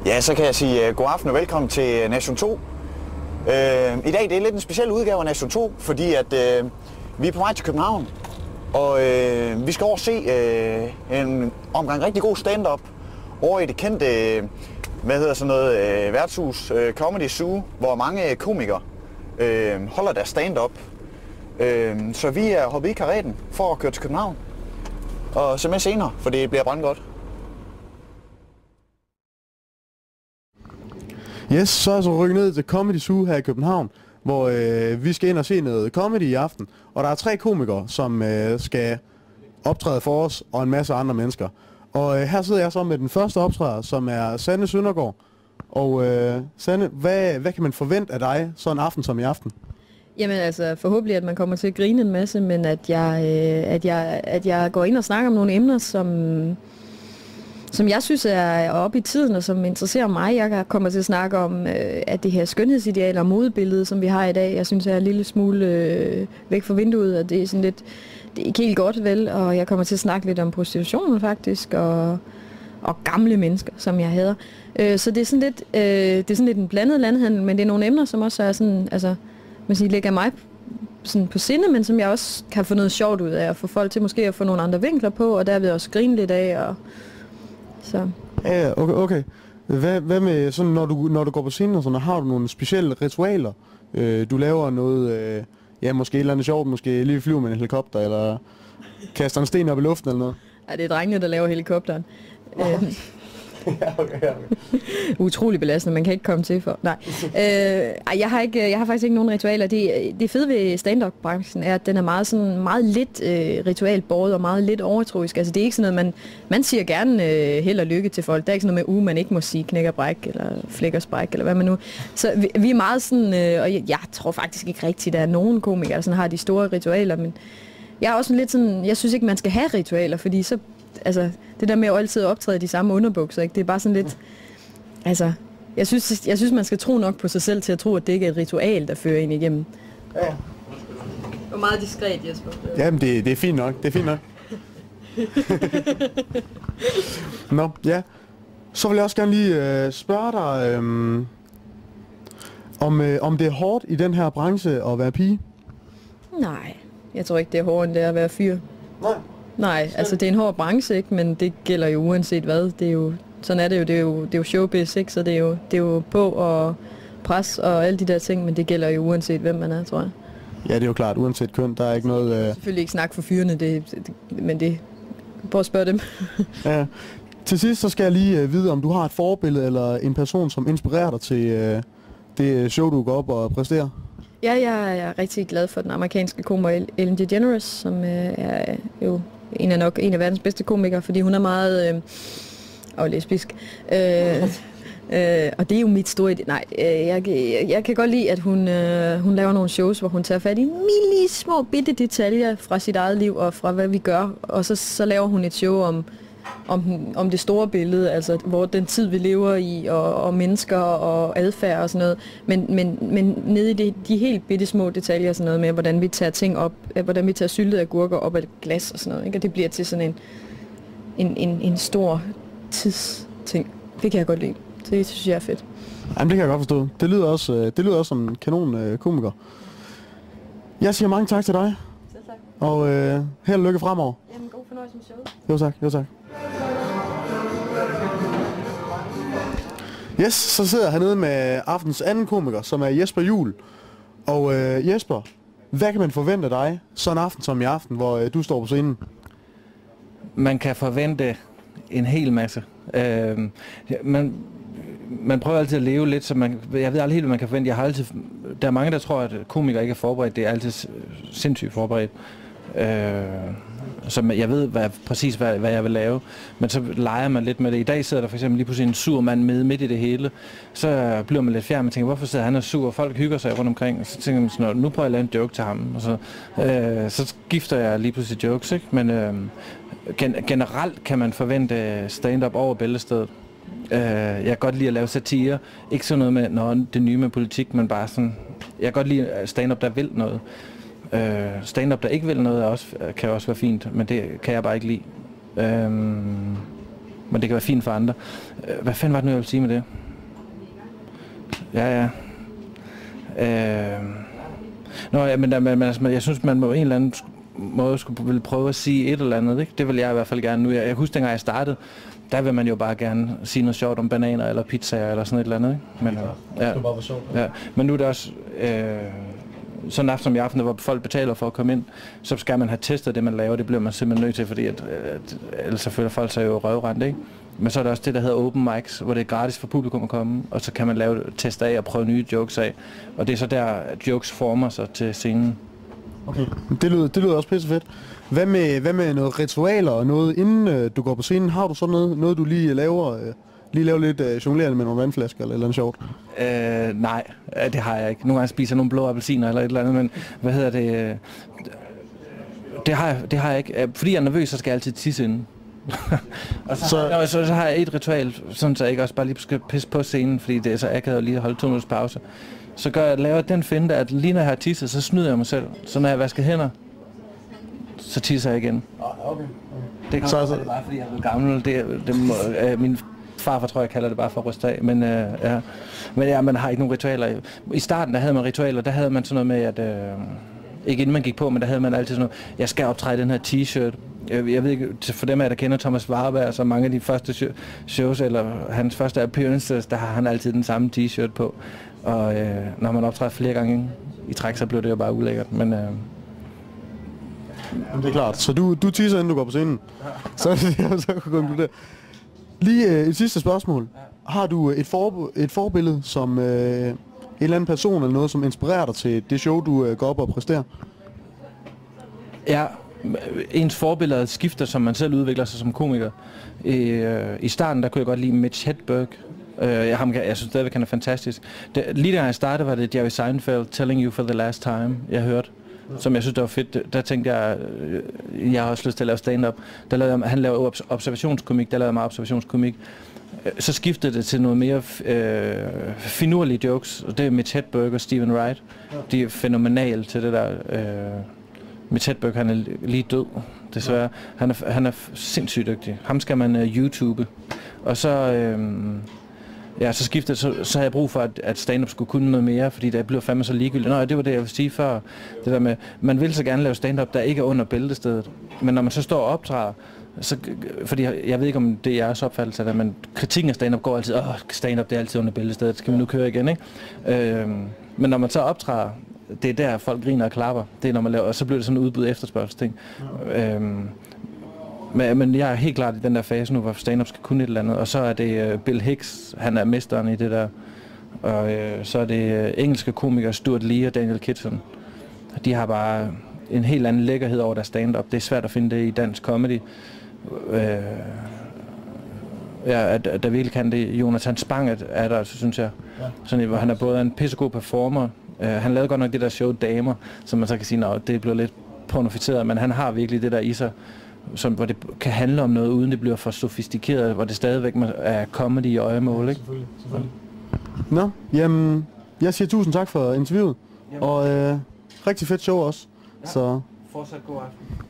Ja, så kan jeg sige god aften og velkommen til Nation 2. I dag det er lidt en speciel udgave af Nation 2, fordi at vi er på vej til København. Og vi skal over og se en omgang rigtig god stand-up over i det kendte, værtshus Comedy Zoo, hvor mange komikere holder deres stand-up. Så vi er hoppet i kareten for at køre til København. Og så med senere, for det bliver brandgodt. Yes, så er jeg så rykket ned til Comedy Zoo her i København, hvor vi skal ind og se noget comedy i aften. Og der er 3 komikere, som skal optræde for os og en masse andre mennesker. Og her sidder jeg så med den første optræder, som er Sanne Søndergaard. Og Sanne, hvad kan man forvente af dig så en aften som i aften? Jamen altså, forhåbentlig at man kommer til at grine en masse, men at jeg går ind og snakker om nogle emner, som jeg synes er oppe i tiden, og som interesserer mig. Jeg kommer til at snakke om, at det her skønhedsideal og modebillede, som vi har i dag, jeg synes er en lille smule væk fra vinduet, og det er sådan lidt, det er ikke helt godt vel, og jeg kommer til at snakke lidt om prostitutionen faktisk, og gamle mennesker, som jeg hader. Så det er sådan lidt en blandet landhandel, men det er nogle emner, som også er sådan, altså, man siger, ligger mig sådan på sinde, men som jeg også kan få noget sjovt ud af, at få folk til måske at få nogle andre vinkler på, og derved også grine lidt af, og så. Ja, okay. Hvad med sådan, når du går på scenen og sådan, har du nogle specielle ritualer? Du laver noget, måske et eller andet sjovt, måske lige flyver med en helikopter, eller kaster en sten op i luften eller noget? Ja, det er drengene, der laver helikopteren. Ja, okay. Utrolig belastende, man kan ikke komme til for. Nej. Jeg har faktisk ikke nogen ritualer. Det fede ved stand-up-branchen er, at den er meget lidt ritualbåret og meget lidt overtroisk. Altså det er ikke sådan noget, man siger gerne held og lykke til folk. Der er ikke sådan noget med, man ikke må sige knæk og bræk, eller flæk og spræk, eller hvad man nu. Så vi er meget sådan, og jeg tror faktisk ikke rigtigt, der er nogen komikere, der sådan har de store ritualer, men jeg er også lidt sådan, jeg synes ikke, man skal have ritualer, fordi så, altså, det der med at altid optræde de samme underbukser, ikke? Det er bare sådan lidt, altså, jeg synes, man skal tro nok på sig selv til at tro, at det ikke er et ritual, der fører en igennem. Ja. Og meget diskret, Jesper. Jamen, det er fint nok, Nå, ja. Så vil jeg også gerne lige spørge dig, om det er hårdt i den her branche at være pige? Nej, jeg tror ikke, det er hårdere, end det er at være fyr. Nej, altså det er en hård branche, ikke? Men det gælder jo uanset hvad. Det er jo, sådan er det jo, det er jo showbiz, ikke? Så det er jo på og pres og alle de der ting, men det gælder jo uanset hvem man er, tror jeg. Ja, det er jo klart, uanset køn, der er ikke noget... Selvfølgelig ikke snak for fyrene, men det... Prøv at spørge dem. Ja. Til sidst så skal jeg lige vide, om du har et forbillede eller en person, som inspirerer dig til det show, du går op og præsterer. Ja, jeg er rigtig glad for den amerikanske komiker Ellen DeGeneres, som er jo en af verdens bedste komikere, fordi hun er meget lesbisk. Og det er jo mit store... Nej, jeg kan godt lide, at hun laver nogle shows, hvor hun tager fat i små bitte detaljer fra sit eget liv og fra hvad vi gør, og så laver hun et show om det store billede, altså hvor den tid vi lever i, og mennesker og adfærd og sådan noget, men nede i de helt bitte små detaljer, sådan noget med, hvordan vi tager ting op, hvordan vi tager syltede agurker op af et glas og sådan noget, ikke? Og det bliver til sådan en stor tidsting. Det kan jeg godt lide. Det synes jeg er fedt. Jamen, det kan jeg godt forstå. Det lyder også som en kanon komiker. Jeg siger mange tak til dig. Selv tak. Og held og lykke fremover. Jamen, god fornøjelse med showet. Jo tak. Yes, så sidder jeg hernede med aftens anden komiker, som er Jesper Juhl. Og Jesper, hvad kan man forvente af dig så en aften som i aften, hvor du står på scenen? Man kan forvente en hel masse. Man prøver altid at leve lidt, så jeg ved aldrig helt, hvad man kan forvente. Der er mange, der tror, at komikere ikke er forberedt. Det er altid sindssygt forberedt. Så jeg ved præcis, hvad jeg vil lave. Men så leger man lidt med det. I dag sidder der for eksempel lige pludselig en sur mand med midt i det hele. Så bliver man lidt fjern og tænker, hvorfor sidder han og sur? Folk hygger sig rundt omkring. Og så tænker man sådan, nu prøver jeg at lave en joke til ham. Og så skifter jeg lige pludselig jokes, ikke? Men generelt kan man forvente stand-up over Bæltestedet. Jeg kan godt lide at lave satire. Ikke sådan noget med det nye med politik, men bare sådan... Jeg kan godt lide stand-up, der vil noget. Stand-up, der ikke vil noget, kan også være fint, men det kan jeg bare ikke lide. Men det kan være fint for andre. Hvad fanden var det nu, jeg ville sige med det? Ja. Men altså, jeg synes, man på en eller anden måde ville prøve at sige et eller andet, ikke? Det vil jeg i hvert fald gerne nu. Jeg husker, dengang jeg startede, der vil man jo bare gerne sige noget sjovt om bananer eller pizzaer eller sådan et eller andet, ikke? Men, det var bare sjovt. Ja. Men nu er det også sådan en aften som i aften, hvor folk betaler for at komme ind, så skal man have testet det, man laver. Det bliver man simpelthen nødt til, fordi ellers så føler folk sig jo røvrendt, ikke? Men så er der også det, der hedder open mics, hvor det er gratis for publikum at komme, og så kan man lave tester af og prøve nye jokes af. Og det er så der, jokes former sig til scenen. Okay. Det lyder også pisse fedt. Hvad med noget ritualer og noget, inden du går på scenen? Har du så noget du lige laver? Lige lave lidt jonglerende med nogle vandflasker eller noget sjovt? Nej, det har jeg ikke. Nogle gange spiser jeg nogle blå appelsiner eller et eller andet, men hvad hedder det? Det har jeg ikke. Fordi jeg er nervøs, så skal jeg altid tisse inden. Og så har jeg et ritual, sådan så jeg ikke også bare lige skal pisse på scenen, fordi det er så akavet lige at holde 2 minutters pause. Så laver jeg den finte, at lige når jeg har tisset, så snyder jeg mig selv. Så når jeg vasker hænder, så tisser jeg igen. Okay. Det er bare fordi jeg er blevet gammel. Min farfar tror jeg kalder det bare for at ryste af. Men man har ikke nogen ritualer. I starten der havde man ritualer, der havde man sådan noget med at ikke inden man gik på, men der havde man altid sådan noget, jeg skal optræde den her t-shirt. Jeg ved ikke, for dem af der kender Thomas Warberg, så mange af de første shows, eller hans første appearances, der har han altid den samme t-shirt på. Og når man optræder flere gange i træk, så blev det jo bare ulækkert. Men det er klart. Så du teaser, inden du går på scenen? Ja. Så kan du konkludere. Lige et sidste spørgsmål. Ja. Har du et forbillede som en eller anden person eller noget, som inspirerer dig til det show, du går op og præsterer? Ja, ens forbillede skifter, som man selv udvikler sig som komiker. I starten, der kunne jeg godt lide Mitch Hedberg. Jeg synes stadigvæk, han er fantastisk. Lige da jeg startede, var det Jerry Seinfeld, Telling You for the Last Time, jeg hørte. Som jeg synes, det var fedt. Der tænkte jeg har også lyst til at lave stand-up. Han lavede observationskomik, der lavede meget observationskomik. Så skiftede det til noget mere finurlige jokes, og det er Mitch Hedberg og Stephen Wright. De er fænomenale til det der. Mitch Hedberg, han er lige død, desværre. Han er sindssygt dygtig. Ham skal man YouTube. Og så... så skiftede så havde jeg brug for, at stand-up skulle kunne noget mere, fordi det blev fandme så ligegyldigt. Nå, det var det, jeg ville sige før. Det der med, man vil så gerne lave stand-up, der ikke er under bæltestedet. Men når man så står og optræder, så, fordi jeg ved ikke, om det er jeres opfattelse af det, men kritikken af stand-up går altid, stand-up det er altid under bæltestedet, skal vi nu køre igen, ikke? Men når man så optræder, det er der, folk griner og klapper. Det er, når man laver, og så bliver det sådan en udbud efterspørgselsting. Men jeg er helt klart i den der fase nu, hvor stand-up skal kunne et eller andet. Og så er det Bill Hicks, han er mesteren i det der. Og så er det engelske komikere Stuart Lee og Daniel Kitson. De har bare en helt anden lækkerhed over deres stand-up. Det er svært at finde det i dansk comedy. Der virkelig kan det. Jonathan Spang er der, synes jeg. Sådan, hvor han er både en pissegod performer. Han lavede godt nok det der show Damer, som man så kan sige, det blev lidt pornoficeret, men han har virkelig det der i sig, hvor det kan handle om noget, uden det bliver for sofistikeret, hvor det stadigvæk er comedy i øjemål, ikke? Selvfølgelig. Nå, jamen, jeg siger tusind tak for interviewet, og rigtig fedt show også. Ja. Så fortsat god aften.